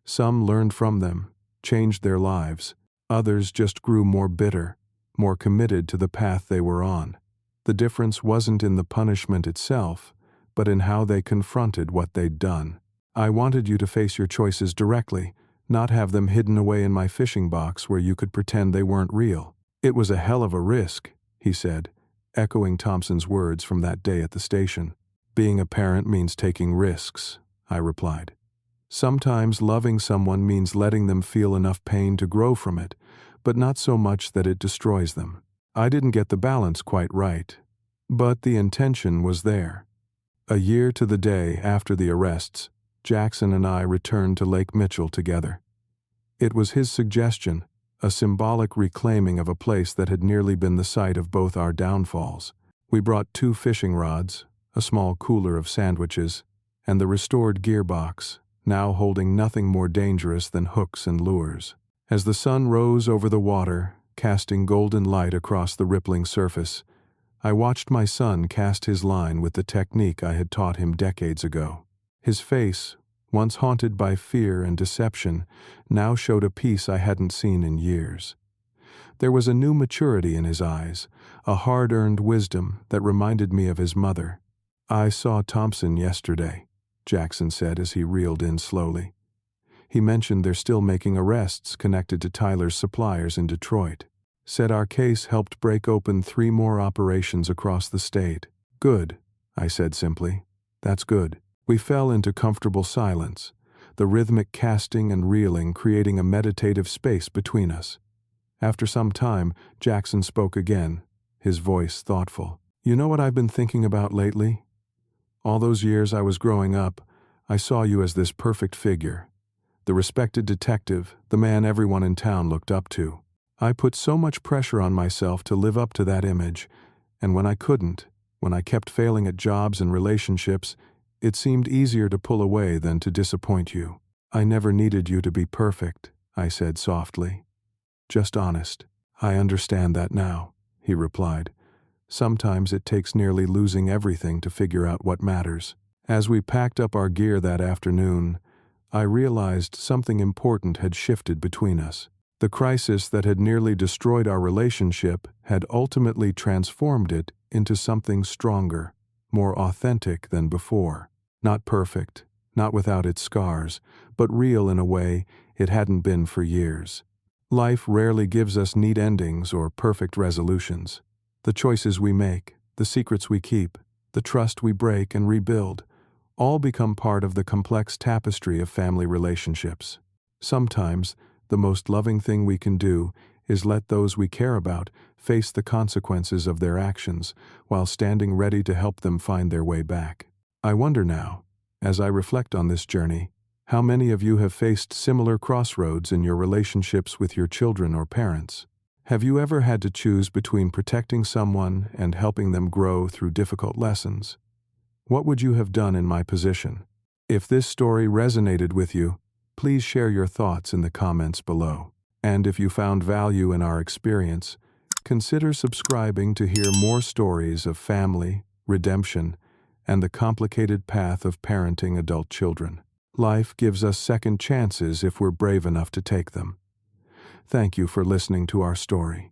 "Some learned from them, changed their lives. Others just grew more bitter, more committed to the path they were on. The difference wasn't in the punishment itself, but in how they confronted what they'd done. I wanted you to face your choices directly, not have them hidden away in my fishing box where you could pretend they weren't real. It was a hell of a risk, he said, echoing Thompson's words from that day at the station. Being a parent means taking risks, I replied. Sometimes loving someone means letting them feel enough pain to grow from it, but not so much that it destroys them. I didn't get the balance quite right, but the intention was there. A year to the day after the arrests, Jackson and I returned to Lake Mitchell together. It was his suggestion, a symbolic reclaiming of a place that had nearly been the site of both our downfalls. We brought 2 fishing rods, a small cooler of sandwiches, and the restored gearbox, now holding nothing more dangerous than hooks and lures. As the sun rose over the water, casting golden light across the rippling surface, I watched my son cast his line with the technique I had taught him decades ago. His face, once haunted by fear and deception, now showed a peace I hadn't seen in years. There was a new maturity in his eyes, a hard-earned wisdom that reminded me of his mother. "I saw Thompson yesterday," Jackson said as he reeled in slowly. "He mentioned they're still making arrests connected to Tyler's suppliers in Detroit. Said our case helped break open 3 more operations across the state." "Good," I said simply. "That's good." We fell into comfortable silence, the rhythmic casting and reeling creating a meditative space between us. After some time, Jackson spoke again, his voice thoughtful. "You know what I've been thinking about lately? All those years I was growing up, I saw you as this perfect figure, the respected detective, the man everyone in town looked up to. I put so much pressure on myself to live up to that image, and when I couldn't, when I kept failing at jobs and relationships, it seemed easier to pull away than to disappoint you. I never needed you to be perfect," I said softly. "Just honest." "I understand that now," he replied. "Sometimes it takes nearly losing everything to figure out what matters." As we packed up our gear that afternoon, I realized something important had shifted between us. The crisis that had nearly destroyed our relationship had ultimately transformed it into something stronger, more authentic than before. Not perfect, not without its scars, but real in a way it hadn't been for years. Life rarely gives us neat endings or perfect resolutions. The choices we make, the secrets we keep, the trust we break and rebuild, all become part of the complex tapestry of family relationships. Sometimes, the most loving thing we can do is let those we care about face the consequences of their actions while standing ready to help them find their way back. I wonder now, as I reflect on this journey, how many of you have faced similar crossroads in your relationships with your children or parents? Have you ever had to choose between protecting someone and helping them grow through difficult lessons? What would you have done in my position? If this story resonated with you, please share your thoughts in the comments below. And if you found value in our experience, consider subscribing to hear more stories of family, redemption, and the complicated path of parenting adult children. Life gives us second chances if we're brave enough to take them. Thank you for listening to our story.